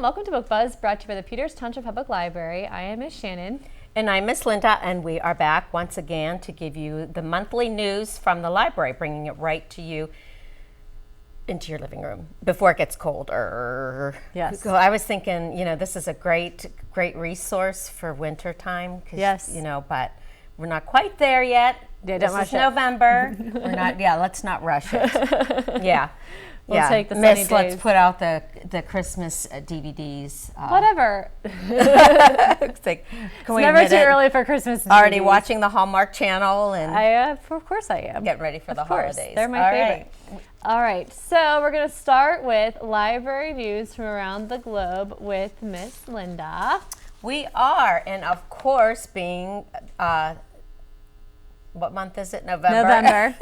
welcome to Book Buzz, brought to you by the Peters Township Public Library. I am Miss Shannon. And I'm Miss Linda, and we are back once again to give you the monthly news from the library, bringing it right to you into your living room before it gets colder. Yes. So I was thinking, this is a great resource for winter time. Yes. But we're not quite there yet. Yeah, this is November. We're not. Yeah, let's not rush it. Yeah. We'll take the sunny days. Let's put out the Christmas DVDs. Whatever. It's never too early for Christmas DVDs. Already watching the Hallmark Channel, and of course I am. Getting ready for the holidays. They're my favorite. All right, so we're going to start with library news from around the globe with Miss Linda. We are, and of course, being what month is it? November.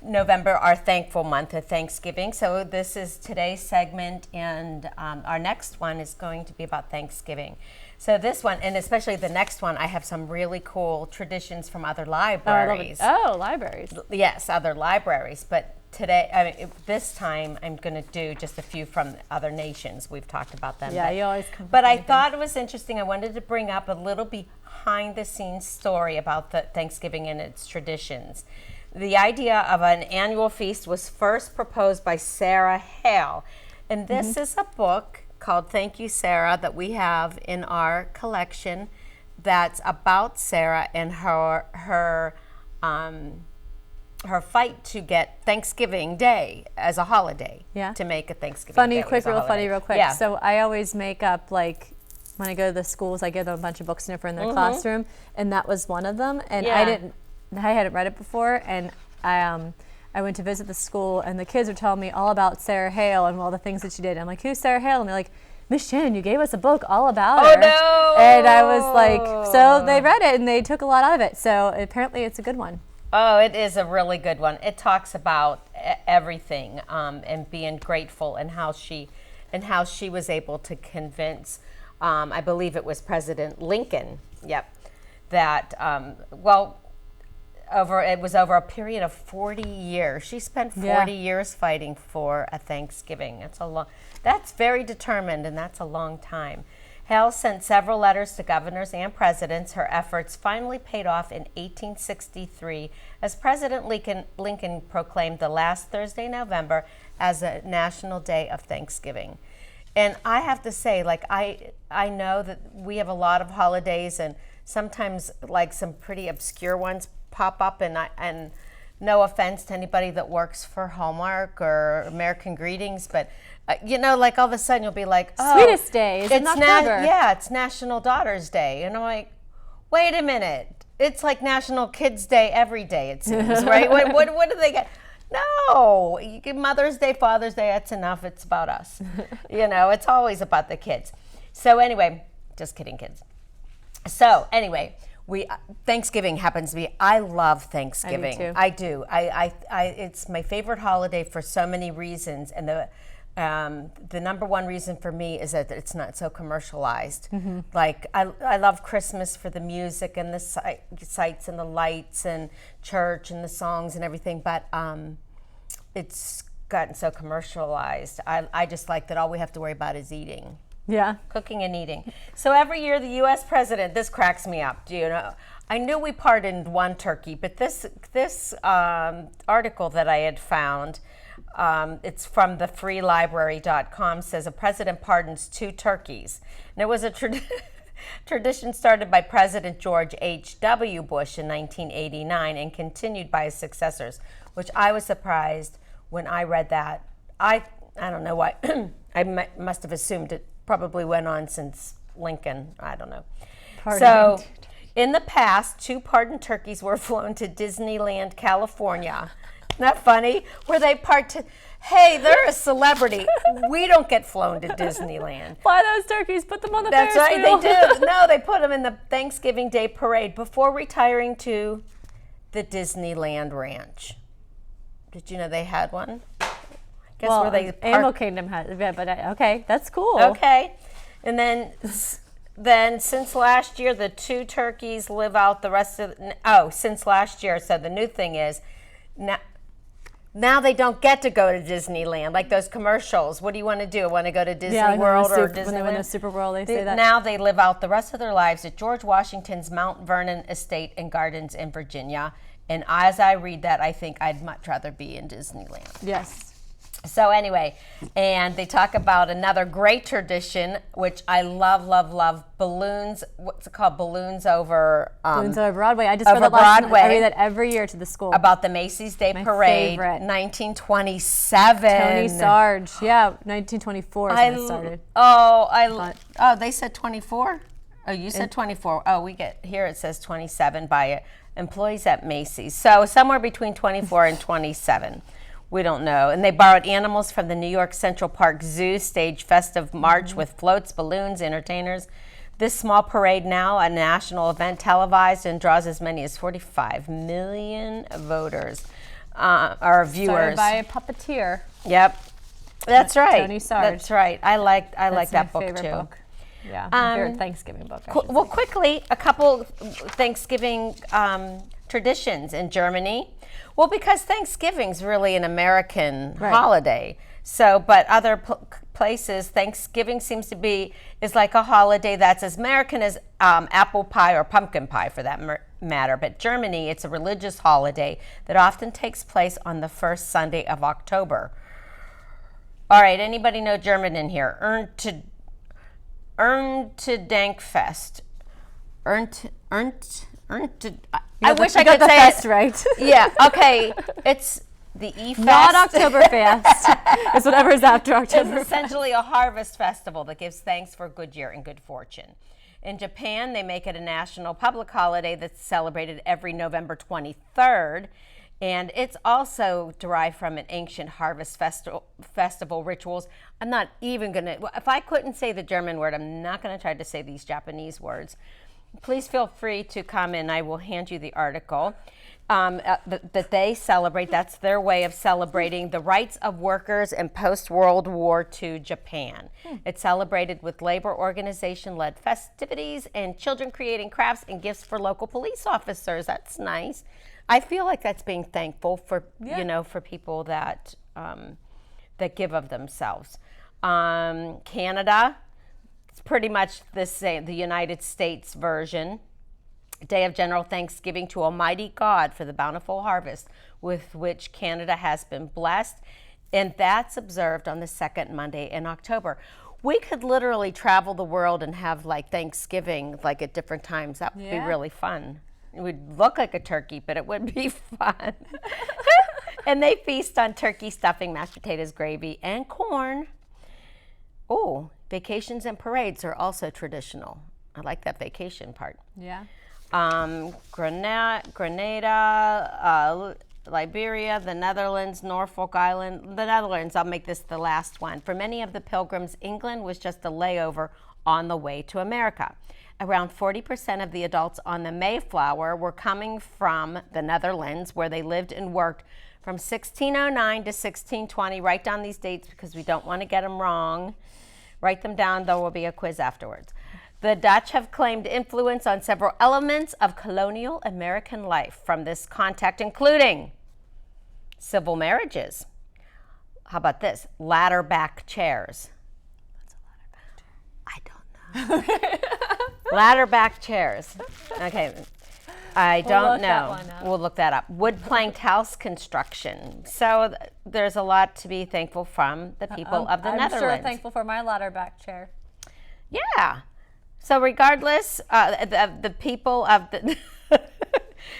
November, our thankful month of Thanksgiving. So this is today's segment, and our next one is going to be about Thanksgiving. So this one, and especially the next one, I have some really cool traditions from other libraries. Oh, libraries. Yes, other libraries. But today, this time, I'm going to do just a few from other nations. We've talked about them. Yeah, you always come. But I thought it was interesting. I wanted to bring up a little behind-the-scenes story about the Thanksgiving and its traditions. The idea of an annual feast was first proposed by Sarah Hale. And this is a book called Thank You, Sarah, that we have in our collection that's about Sarah and her fight to get Thanksgiving Day as a holiday. Yeah. To make a Thanksgiving Day real quick. Yeah. So I always make up, like, when I go to the schools, I give them a bunch of books in their classroom, and that was one of them. And I hadn't read it before, and I went to visit the school, and the kids were telling me all about Sarah Hale and all the things that she did. I'm like, who's Sarah Hale? And they're like, Miss Shannon, you gave us a book all about her. Oh, no! And I was like, so they read it, and they took a lot out of it. So apparently it's a good one. Oh, it is a really good one. It talks about everything and being grateful and how she was able to convince, I believe it was President Lincoln, that, it was over a period of 40 years. She spent 40 years fighting for a Thanksgiving. That's very determined, and that's a long time. Hale sent several letters to governors and presidents. Her efforts finally paid off in 1863 as President Lincoln proclaimed the last Thursday in November as a national day of Thanksgiving. And I have to say, like, I know that we have a lot of holidays, and sometimes like some pretty obscure ones pop up, and no offense to anybody that works for Hallmark or American Greetings, but like all of a sudden you'll be like, oh, Sweetest Day is in October. It's National Daughter's Day, and I'm like, wait a minute, it's like National Kids Day every day, it seems, right? what do they get? No, Mother's Day, Father's Day, that's enough. It's about us. It's always about the kids. So anyway, just kidding, kids. So anyway, Thanksgiving happens to be. I love Thanksgiving. I do. It's my favorite holiday for so many reasons, and the number one reason for me is that it's not so commercialized. Like I love Christmas for the music and the sights and the lights and church and the songs and everything, but it's gotten so commercialized. I just like that all we have to worry about is eating. Yeah. Cooking and eating. So every year the U.S. president, this cracks me up. Do you know? I knew we pardoned one turkey, but this article that I had found, it's from thefreelibrary.com, says a president pardons 2 turkeys. And it was a tradition started by President George H.W. Bush in 1989 and continued by his successors, which I was surprised when I read that. I don't know why. I must have assumed it probably went on since Lincoln. I don't know. So in the past, 2 pardoned turkeys were flown to Disneyland, California. Isn't that funny? Where they hey, they're a celebrity. We don't get flown to Disneyland. Fly those turkeys, put them on the Ferris wheel. That's right, they do. No, they put them in the Thanksgiving Day parade before retiring to the Disneyland Ranch. Did you know they had one? Animal Kingdom has, but okay, that's cool. Okay, and then since last year, the 2 turkeys live out the rest of. Since last year, so the new thing is, now now they don't get to go to Disneyland, like those commercials. What do you want to do? Want to go to Disney World or Disneyland? When they win the Super Bowl, they say that. Now they live out the rest of their lives at George Washington's Mount Vernon Estate and Gardens in Virginia. And as I read that, I think I'd much rather be in Disneyland. Yes. So anyway, and they talk about another great tradition, which I love, love, love, balloons. What's it called? Balloons over Broadway. I just read that Broadway. I read that every year to the school. About the Macy's Day Parade, favorite. 1927. Tony Sarge. Yeah, 1924 is when it started. Oh, they said 24? Oh, you said 24. Oh, we get, here it says 27 by employees at Macy's. So somewhere between 24 and 27. We don't know. And they borrowed animals from the New York Central Park Zoo, staged festive march with floats, balloons, entertainers. This small parade, now a national event, televised, and draws as many as 45 million voters or viewers. Started by a puppeteer. Yep, that's right. Tony Sarge. That's right. I like that book favorite too. Book. Yeah, my favorite Thanksgiving book. Well, quickly, a couple Thanksgiving traditions in Germany. Well, because Thanksgiving's really an American holiday. So, but other places, Thanksgiving seems to be, is like a holiday that's as American as apple pie or pumpkin pie for that matter. But Germany, it's a religious holiday that often takes place on the first Sunday of October. All right, anybody know German in here? Erntedankfest. I wish I could say fest it right. Yeah. Okay. It's the E-Fest. Not Oktoberfest. It's whatever's after October. It's essentially a harvest festival that gives thanks for a good year and good fortune. In Japan, they make it a national public holiday that's celebrated every November 23rd. And it's also derived from an ancient harvest festival rituals. I'm not even going to, if I couldn't say the German word, I'm not going to try to say these Japanese words. Please feel free to come and I will hand you the article that they celebrate. That's their way of celebrating the rights of workers in post-World War II Japan. It's celebrated with labor organization-led festivities and children creating crafts and gifts for local police officers. That's nice. I feel like that's being thankful for, for people that that give of themselves. Canada. It's pretty much the same, the United States version. Day of General Thanksgiving to Almighty God for the bountiful harvest with which Canada has been blessed. And that's observed on the second Monday in October. We could literally travel the world and have like Thanksgiving like at different times. That would be really fun. It would look like a turkey, but it would be fun. And they feast on turkey stuffing, mashed potatoes, gravy, and corn. Oh, vacations and parades are also traditional. I like that vacation part. Yeah. Grenada, Liberia, the Netherlands, Norfolk Island. The Netherlands, I'll make this the last one. For many of the pilgrims, England was just a layover on the way to America. Around 40% of the adults on the Mayflower were coming from the Netherlands, where they lived and worked from 1609 to 1620. Write down these dates because we don't want to get them wrong. Write them down. There will be a quiz afterwards. The Dutch have claimed influence on several elements of colonial American life from this contact, including civil marriages. How about this? Ladder back chairs. What's a ladder back chair? I don't know. Ladder back chairs. Okay. I don't know. We'll look that up. Wood planked house construction. So there's a lot to be thankful from the people of the Netherlands. I'm sure thankful for my ladder back chair. Yeah. So regardless, the people of the,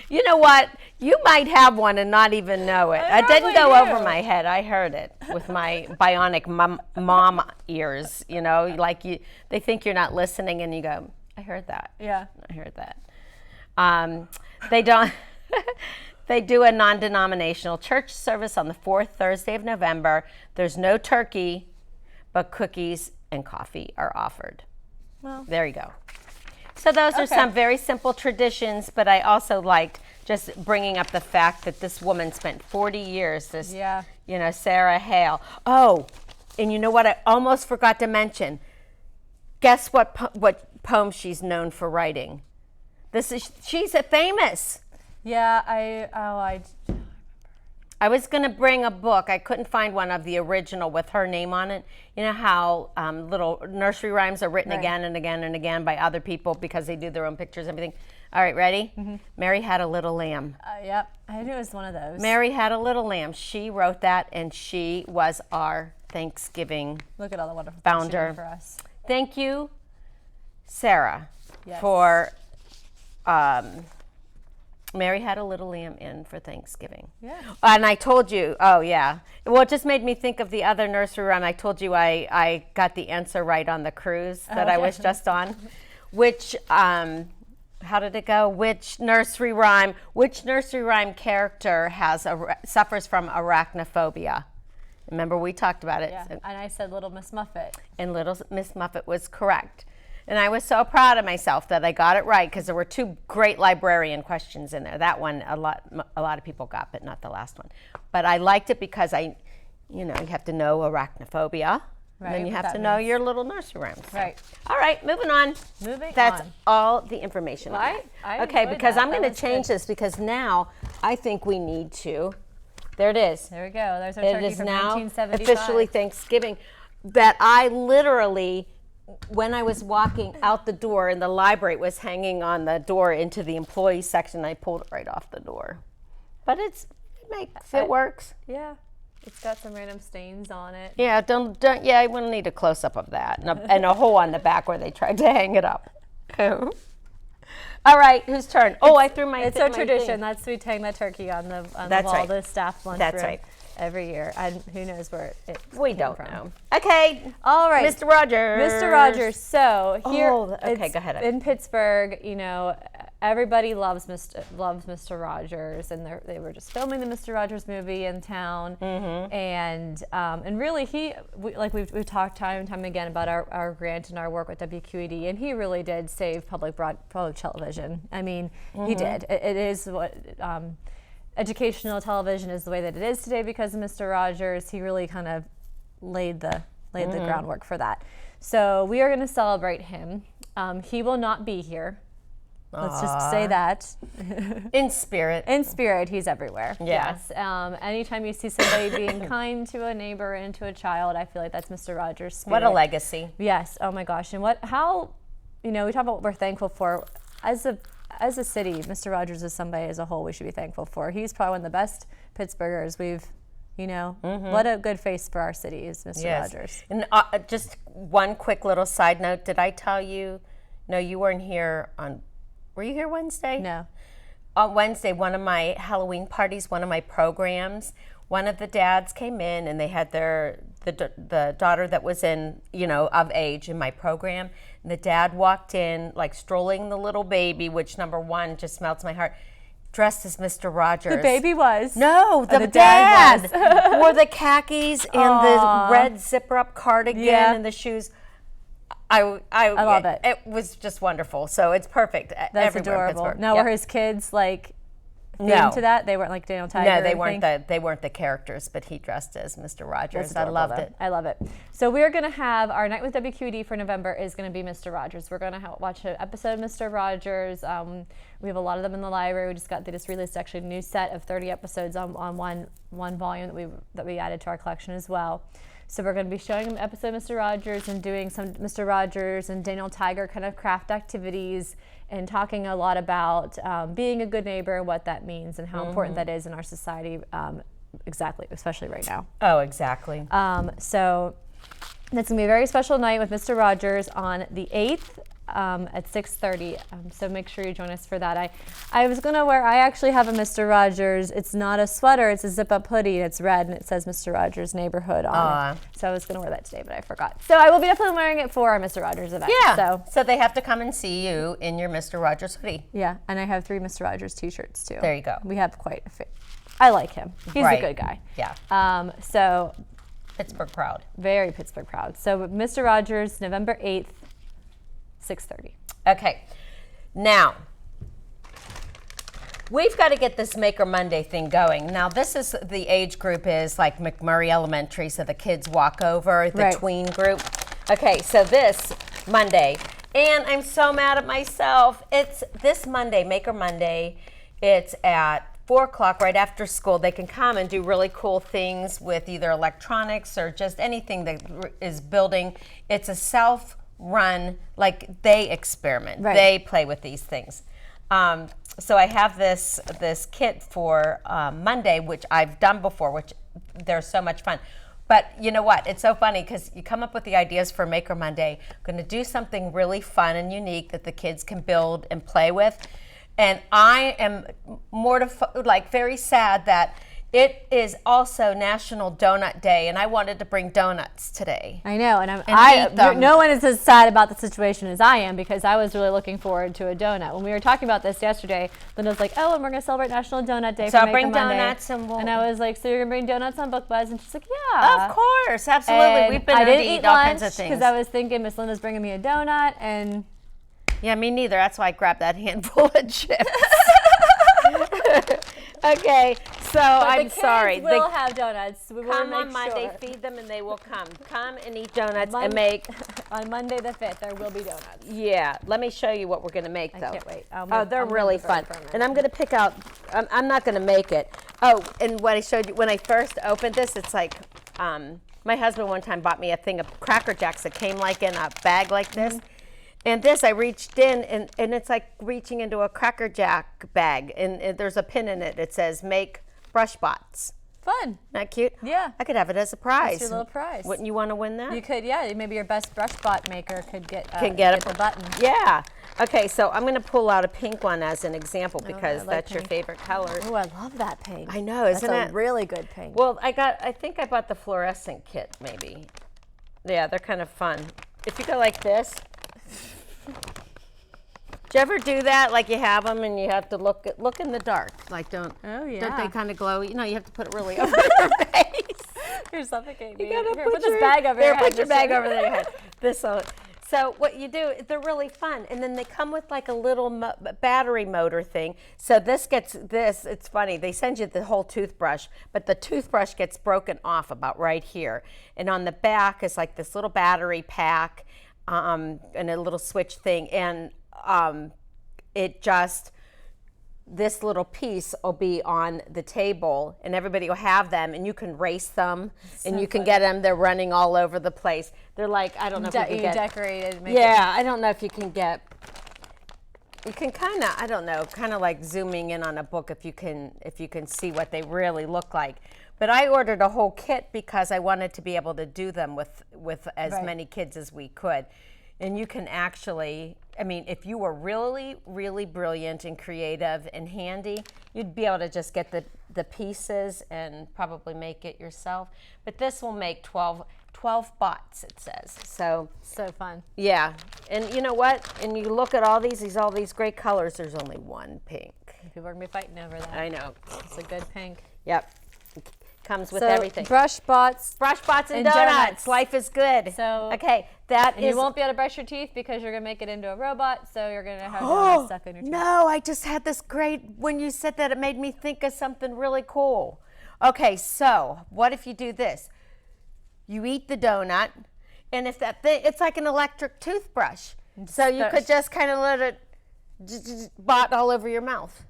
you know what? You might have one and not even know it. It didn't go over my head. I heard it with my bionic mom ears. You know, like they think you're not listening, and you go, "I heard that." Yeah, I heard that. They don't. They do a non-denominational church service on the fourth Thursday of November. There's no turkey, but cookies and coffee are offered. Well, there you go. So those are some very simple traditions, but I also liked just bringing up the fact that this woman spent 40 years, Sarah Hale. Oh, and you know what I almost forgot to mention? Guess what poem she's known for writing? She's famous. Yeah, I was going to bring a book. I couldn't find one of the original with her name on it. You know how little nursery rhymes are written again and again and again by other people because they do their own pictures and everything. All right, ready? Mary Had a Little Lamb. Yep, I knew it was one of those. Mary Had a Little Lamb. She wrote that, and she was our Thanksgiving Look at all the wonderful founder. things she did for us. Thank you, Sarah, for Mary Had a Little Lamb in for Thanksgiving. Yeah. And I told you, oh yeah. Well, it just made me think of the other nursery rhyme. I told you I got the answer right on the cruise that I was just on. Which, how did it go? Which nursery rhyme character suffers from arachnophobia? Remember we talked about it. Yeah, and I said Little Miss Muffet. And Little Miss Muffet was correct. And I was so proud of myself that I got it right because there were 2 great librarian questions in there. That one a lot of people got, but not the last one. But I liked it because you have to know arachnophobia. Right, and then you have to know your little nursery rhymes. So. Right. All right, moving on. That's all the information. I okay, because that. I'm going to change this because now I think we need to. There it is. There we go. There's our turkey from 1975. It is now officially Thanksgiving. That I literally, when I was walking out the door in the library, it was hanging on the door into the employee section. I pulled it right off the door. But it works. Yeah. It's got some random stains on it. Yeah, I wouldn't need a close-up of that. And a hole on the back where they tried to hang it up. All right, whose turn? I threw my It's our tradition. We hang that turkey on the wall, right. the staff lunchroom. That's right. Every year. And who knows where it We don't know. Okay. All right. Mr. Rogers. Mr. Rogers. So here okay, go ahead. In Pittsburgh, everybody loves Mr. Rogers, and they were just filming the Mr. Rogers movie in town, and really we've talked time and time again about our grant and our work with WQED, and he really did save public television. I mean, he did. It is what. Educational television is the way that it is today because of Mr. Rogers. He really kind of laid the groundwork for that. So we are going to celebrate him. He will not be here. Let's just say that. In spirit. In spirit, he's everywhere. Yeah. Yes. Anytime you see somebody being kind to a neighbor and to a child, I feel like that's Mr. Rogers' spirit. What a legacy. Yes. Oh my gosh. And we talk about what we're thankful for. As a city, Mr. Rogers is somebody as a whole we should be thankful for. He's probably one of the best Pittsburghers we've, what a good face for our city is Mr. Rogers. And just one quick little side note. Did I tell you, no, you weren't here were you here Wednesday? No. On Wednesday, one of my Halloween parties, one of my programs, one of the dads came in and they had the daughter that was of age in my program. And the dad walked in, like strolling the little baby, which number one just melts my heart, dressed as Mr. Rogers. The baby was. No, the dad wore the khakis and the red zipper-up cardigan and the shoes. I love it. It was just wonderful. So it's perfect. That's adorable. Now, were his kids themed to that? They weren't like Daniel Tiger? No, they weren't the characters, but he dressed as Mr. Rogers. I loved it. I love it. So we're going to have our night with WQED for November is going to be Mr. Rogers. We're going to watch an episode of Mr. Rogers. We have a lot of them in the library. They just released actually a new set of 30 episodes on one volume that we added to our collection as well. So we're going to be showing an episode of Mr. Rogers and doing some Mr. Rogers and Daniel Tiger kind of craft activities and talking a lot about being a good neighbor and what that means and how important that is in our society, exactly, especially right now. Oh, exactly. So that's going to be a very special night with Mr. Rogers on the 8th. At 6:30, so make sure you join us for that. I was gonna I actually have a Mr. Rogers. It's not a sweater, it's a zip-up hoodie. It's red and it says Mr. Rogers Neighborhood on it. So I was gonna wear that today, but I forgot. So I will be definitely wearing it for our Mr. Rogers event. Yeah. So they have to come and see you in your Mr. Rogers hoodie. Yeah, and I have 3 Mr. Rogers t-shirts too. There you go. We have quite a few. I like him. He's a good guy. Yeah. So Pittsburgh proud. Very Pittsburgh proud. So Mr. Rogers, November 8th. 6:30. Okay. Now, we've got to get this Maker Monday thing going. Now, this is the age group is like McMurray Elementary, so the kids walk over, the tween group. Okay, so this Monday, and I'm so mad at myself. It's this Monday, Maker Monday. It's at 4 o'clock, right after school, they can come and do really cool things with either electronics or just anything that is building. It's a self-run, like they experiment. Right. They play with these things. So I have this kit for Monday, which I've done before, which they're so much fun. But you know what? It's so funny because you come up with the ideas for Maker Monday. I'm going to do something really fun and unique that the kids can build and play with. And I am very sad that it is also National Donut Day, and I wanted to bring donuts today. I know, and no one is as sad about the situation as I am, because I was really looking forward to a donut. When we were talking about this yesterday, Linda's like, "Oh, and we're gonna celebrate National Donut Day." So for I'll bring Maker donuts, Monday. and I was like, "So you're gonna bring donuts on Book Buzz?" And she's like, "Yeah." Of course, absolutely. And We've been I able didn't to eat eat all lunch kinds of things. because I was thinking Miss Linda's bringing me a donut, and yeah, me neither. That's why I grabbed that handful of chips. Okay, so I'm sorry. The kids will have donuts. We will come make on Monday, sure. feed them, and they will come. Come and eat donuts and make. On Monday the 5th, there will be donuts. Yeah, let me show you what we're going to make, though. I can't wait. They're really fun. And I'm going to pick out, I'm not going to make it. Oh, and what I showed you, when I first opened this, it's like, my husband one time bought me a thing of Cracker Jacks that came like in a bag like this. Mm-hmm. And this, I reached in, and it's like reaching into a Cracker Jack bag, and there's a pin in it that says, "Make brush bots." Fun. Isn't that cute? Yeah. I could have it as a prize. That's your little prize. Wouldn't you want to win that? You could, yeah. Maybe your best brush bot maker could get the button. Yeah. Okay, so I'm going to pull out a pink one as an example because I like that's pink. Your favorite color. Oh, I love that pink. I know, isn't that's it? a really good pink. Well, I think I bought the fluorescent kit, maybe. Yeah, they're kind of fun. If you go like this. Do you ever do that? Like you have them and you have to look in the dark. Like don't they kind of glow? You know, you have to put it really over your face. You're suffocating You me. gotta Here, put this bag over your head. Put your bag over your head. So what you do, they're really fun. And then they come with like a little battery motor thing. So it's funny. They send you the whole toothbrush, but the toothbrush gets broken off about right here. And on the back is like this little battery pack and a little switch thing. And this little piece will be on the table and everybody will have them and you can race them and you can get them. They're running all over the place. They're like, I don't know if you can get decorated. I don't know if you can get, you can kind of like zooming in on a book if you can see what they really look like. But I ordered a whole kit because I wanted to be able to do them with as many kids as we could. And you can actually, I mean, if you were really, really brilliant and creative and handy, you'd be able to just get the pieces and probably make it yourself. But this will make 12 bots, it says. So fun. Yeah. And you know what? And you look at all these great colors, there's only one pink. People are going to be fighting over that. I know. It's a good pink. Yep. Comes with everything. Brush bots and donuts. Life is good. So okay, you won't be able to brush your teeth because you're gonna make it into a robot. So you're gonna have donuts stuck in your teeth. No, I just had this great. When you said that, it made me think of something really cool. Okay, so what if you do this? You eat the donut, and if that thing, it's like an electric toothbrush. So you could just kind of let it bot all over your mouth.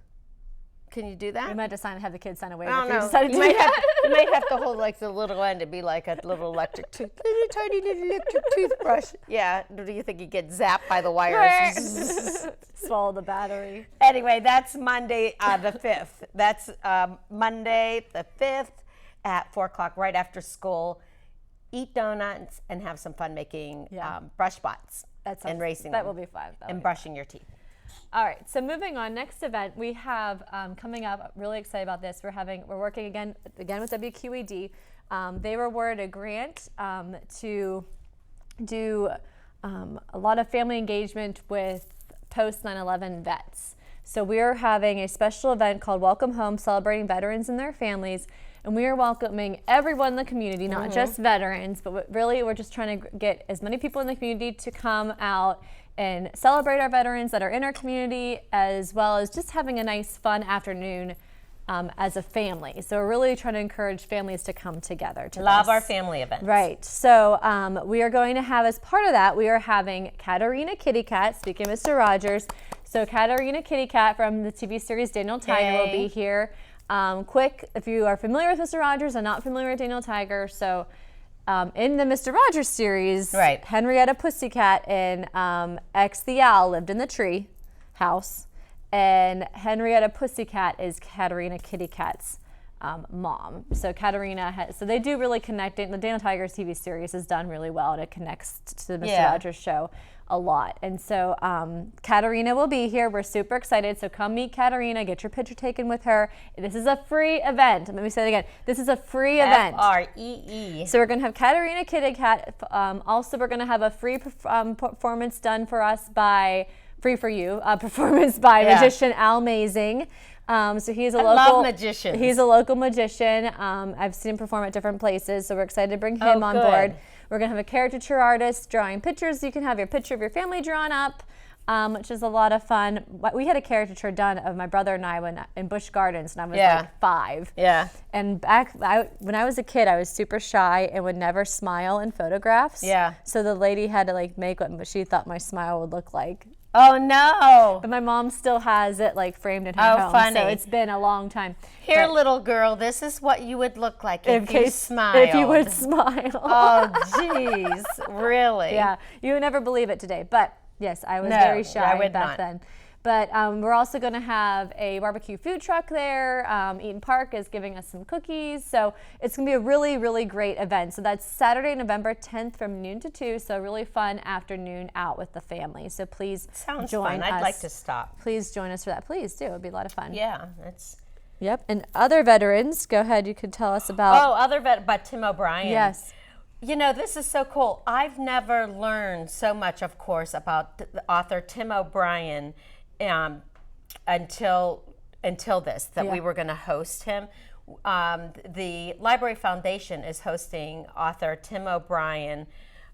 Can you do that? You might have to have the kids sign a waiver. I don't know. You might have to hold like the little end to be like a little tiny little electric toothbrush. Yeah. Do you think you get zapped by the wires? Swallow the battery. Anyway, that's Monday the 5th. That's Monday the 5th at 4 o'clock, right after school. Eat donuts and have some fun making brush bots and racing them. That will be fun. And brushing your teeth. All right, so moving on, next event we have coming up, really excited about this. We're working again with WQED. They were awarded a grant to do a lot of family engagement with post 9/11 vets. So we're having a special event called Welcome Home, celebrating veterans and their families. And we are welcoming everyone in the community, not just veterans, but really we're just trying to get as many people in the community to come out and celebrate our veterans that are in our community, as well as just having a nice, fun afternoon as a family. So we're really trying to encourage families to come together. Love our family events. Right. So we are going to have, as part of that, we are having Katarina Kitty Cat, speaking of Mr. Rogers. So Katarina Kitty Cat from the TV series Daniel Tiger will be here. Quick, if you are familiar with Mr. Rogers and not familiar with Daniel Tiger, so in the Mr. Rogers series, Henrietta Pussycat and X the Owl lived in the tree house, and Henrietta Pussycat is Katarina Kitty Cat's mom. So Katarina, so they do really connect. The Daniel Tiger TV series is done really well, and it connects to the Mr. Rogers show a lot. And so Katarina will be here. We're super excited. So come meet Katarina, get your picture taken with her. This is a free event. Let me say it again. This is a free event. F-R-E-E. So we're going to have Katarina Kitty Cat. Also, we're going to have a free performance done for us by, free for you, performance by magician Al Mazing. So he's a local. I love magicians. He's a local magician. I've seen him perform at different places, so we're excited to bring him on board. We're gonna have a caricature artist drawing pictures. You can have your picture of your family drawn up, which is a lot of fun. We had a caricature done of my brother and I in Busch Gardens, and I was like 5. Yeah. And when I was a kid, I was super shy and would never smile in photographs. Yeah. So the lady had to like make what she thought my smile would look like. Oh no! But my mom still has it like framed in her home. Funny. So it's been a long time. Here, little girl, this is what you would look like if you smiled. If you would smile. Oh, jeez, really? Yeah, you would never believe it today. But yes, I was very shy back then. But we're also going to have a barbecue food truck there. Eaton Park is giving us some cookies. So it's going to be a really, really great event. So that's Saturday, November 10th from noon to 2. So a really fun afternoon out with the family. So please join us. I'd like to stop. Please join us for that. Please do. It would be a lot of fun. Yeah. It's. Yep. And other veterans, go ahead. You can tell us about. But Tim O'Brien. Yes. You know, this is so cool. I've never learned so much, of course, about the author Tim O'Brien until this, that we were going to host him. The Library Foundation is hosting author Tim O'Brien.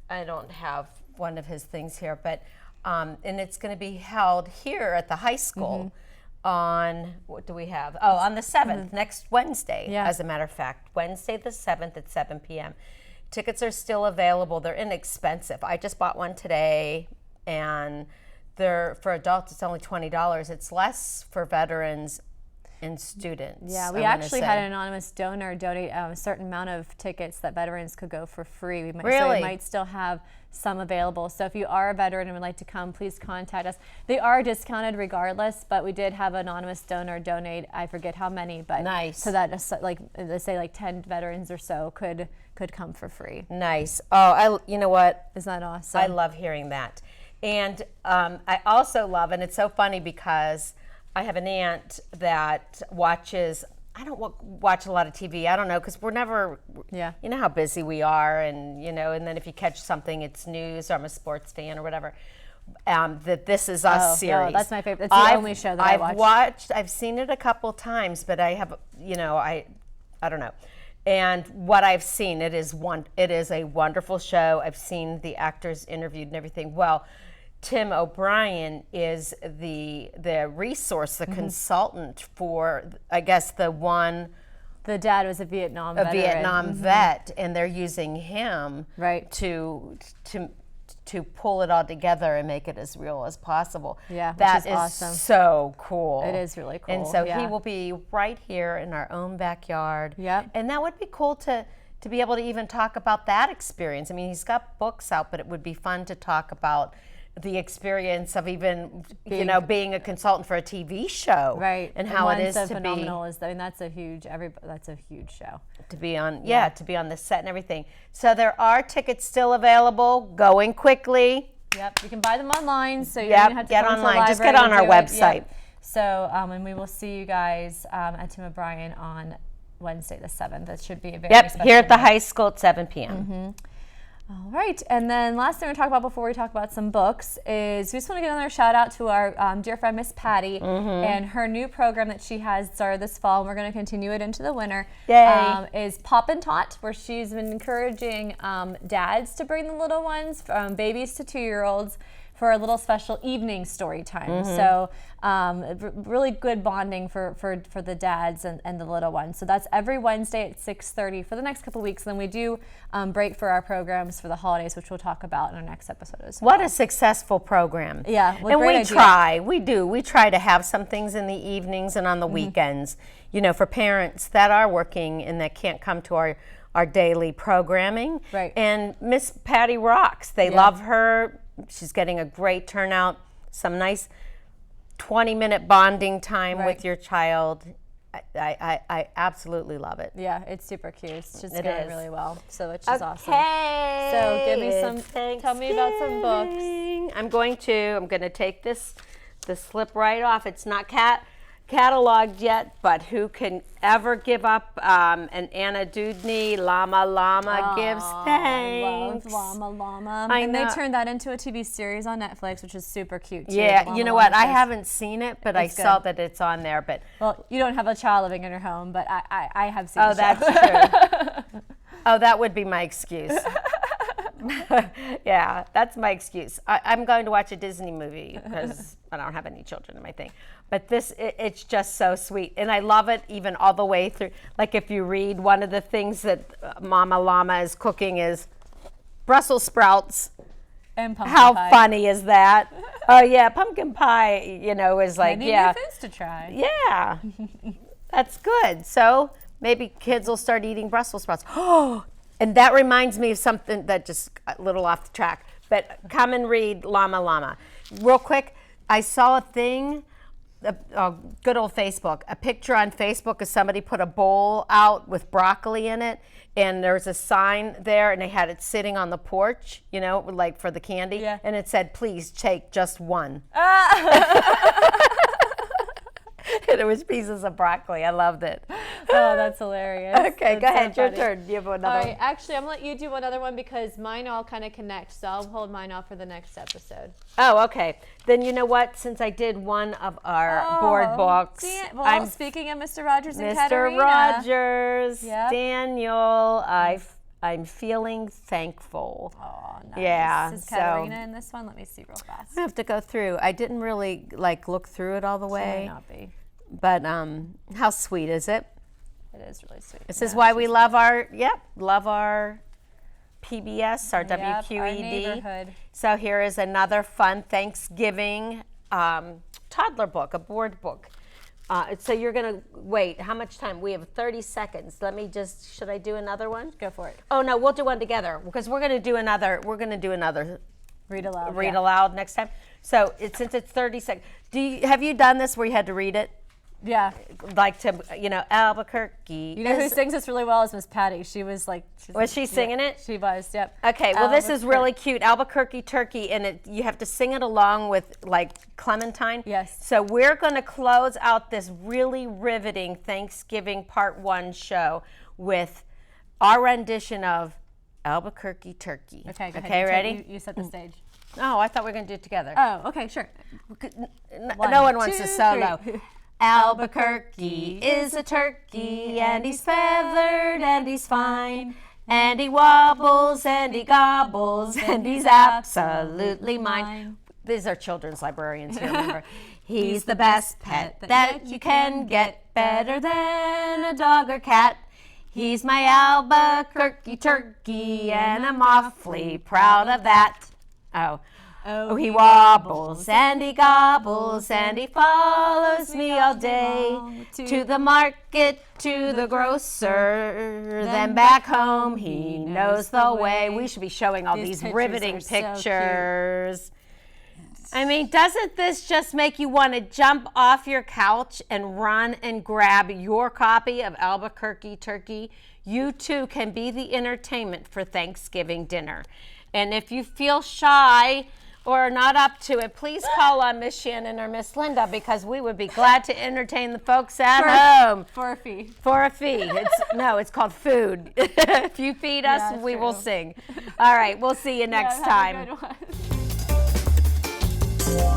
I don't have one of his things here, but and it's going to be held here at the high school on, what do we have? Oh, on the 7th, next Wednesday, as a matter of fact. Wednesday the 7th at 7 p.m. Tickets are still available. They're inexpensive. I just bought one today, and for adults, it's only $20. It's less for veterans and students. Yeah, we actually had an anonymous donor donate a certain amount of tickets that veterans could go for free. So we might still have some available. So if you are a veteran and would like to come, please contact us. They are discounted regardless, but we did have an anonymous donor donate. I forget how many, but so that like let's say like 10 veterans or so could come for free. Nice. Oh, you know what? Isn't that awesome? I love hearing that. And I also love, and it's so funny because I have an aunt that watches, I don't watch a lot of TV. I don't know, because we're never, you know how busy we are, and and then if you catch something, it's news, or I'm a sports fan or whatever. That This Is Us series. No, that's my favorite. That's the only show that I watch. I've seen it a couple times, but I have, I don't know. And what I've seen, it is a wonderful show. I've seen the actors interviewed and everything. Well, Tim O'Brien is the resource, the consultant for, I guess, the dad was a Vietnam veteran. Vietnam vet, and they're using him to pull it all together and make it as real as possible. Yeah, that is awesome. So cool. It is really cool. And so he will be right here in our own backyard. Yep. And that would be cool to be able to even talk about that experience. I mean, he's got books out, but it would be fun to talk about the experience of even being a consultant for a TV show, right? And how it is so to phenomenal be. That's a huge show to be on. Yeah, to be on the set and everything. So there are tickets still available, going quickly. Yep, you can buy them online. So you don't have to get online. Just get on our website. Yep. So and we will see you guys at Tim O'Brien on Wednesday the 7th. That should be a very special here at the high school at 7 p.m. All right, and then last thing we're going to talk about before we talk about some books is we just want to get another shout out to our dear friend Miss Patty and her new program that she has started this fall, and we're going to continue it into the winter. Yay! Is Pop and Tot, where she's been encouraging dads to bring the little ones, from babies to 2-year-olds, for a little special evening story time. So really good bonding for the dads and the little ones. So that's every Wednesday at 6:30 for the next couple of weeks. Then we do break for our programs for the holidays, which we'll talk about in our next episode as well. What a successful program. Yeah, and we try. We try to have some things in the evenings and on the weekends, you know, for parents that are working and that can't come to our daily programming. Right. And Miss Patty rocks. They love her. She's getting a great turnout, some nice 20-minute bonding time with your child. I absolutely love it. Yeah, it's super cute. It's just going really well. So it's just awesome. Okay. So give me some, tell me about some books. I'm going to take this slip right off. It's not cataloged yet, but who can ever give up an Anna Dudney, Llama Llama gives thanks. I love Llama Llama. And they turned that into a TV series on Netflix, which is super cute too. Yeah, you know what? I haven't seen it, but I saw that it's on there. But well, you don't have a child living in your home, but I have seen. Oh, that's true. Oh, that would be my excuse. Yeah, that's my excuse. I'm going to watch a Disney movie because I don't have any children in my thing. But it's just so sweet. And I love it even all the way through. Like if you read, one of the things that Mama Llama is cooking is Brussels sprouts. And pumpkin How pie. funny is that? Oh, yeah, pumpkin pie, you know, is like, Maybe yeah. new foods to try. Yeah, that's good. So maybe kids will start eating Brussels sprouts. Oh, and that reminds me of something that just a little off the track, but come and read Llama Llama. Real quick, I saw a thing, good old Facebook, a picture on Facebook of somebody put a bowl out with broccoli in it, and there was a sign there, and they had it sitting on the porch, you know, like for the candy, and it said, please take just one. And it was pieces of broccoli. I loved it. Oh, that's hilarious. Okay, That's go ahead. so Your funny. turn. You have another All one. right, actually, I'm going to let you do another one because mine all kind of connect, so I'll hold mine off for the next episode. Oh, okay. Then you know what? Since I did one of our board books, I'm speaking of Mr. Rogers and Mr. Katerina. Rogers, Yep. Daniel, I'm feeling thankful. Oh, nice. Yeah. Is Katerina in this one? Let me see real fast. I have to go through. I didn't really look through it all the She way. might not be. But how sweet is it? It is really sweet. This is why we love our PBS, our WQED. Our neighborhood. So here is another fun Thanksgiving toddler book, a board book. So you're gonna wait. How much time? We have 30 seconds. Should I do another one? Go for it. Oh no, we'll do one together because we're gonna do another. Read aloud. Read aloud next time. So since it's 30 seconds, have you done this where you had to read it? Yeah. Like to, Albuquerque. You know who sings this really well is Miss Patty. She was like. Was she singing it? She was, yep. Okay, well this is really cute. Albuquerque turkey, and you have to sing it along with Clementine. Yes. So we're going to close out this really riveting Thanksgiving Part 1 show with our rendition of Albuquerque turkey. Okay, go ahead. Okay, ready? You set the stage. Oh, I thought we were going to do it together. Oh, okay, sure. No one wants to solo. 3. Albuquerque is a turkey, and he's feathered, and he's fine, and he wobbles, and he gobbles, and he's absolutely mine. These are children's librarians here, remember. He's the best pet that you can get, better than a dog or cat. He's my Albuquerque turkey, and I'm awfully proud of that. Oh, he wobbles and he gobbles and he follows me all day to the market, to the grocer, then back home he knows the way. We should be showing all these riveting pictures. I mean, doesn't this just make you want to jump off your couch and run and grab your copy of Albuquerque Turkey? You too can be the entertainment for Thanksgiving dinner. And if you feel shy or not up to it, please call on Miss Shannon or Miss Linda because we would be glad to entertain the folks at home. For a fee. For a fee. It's called food. If you feed us, we will sing. All right, we'll see you next time. Have a good one.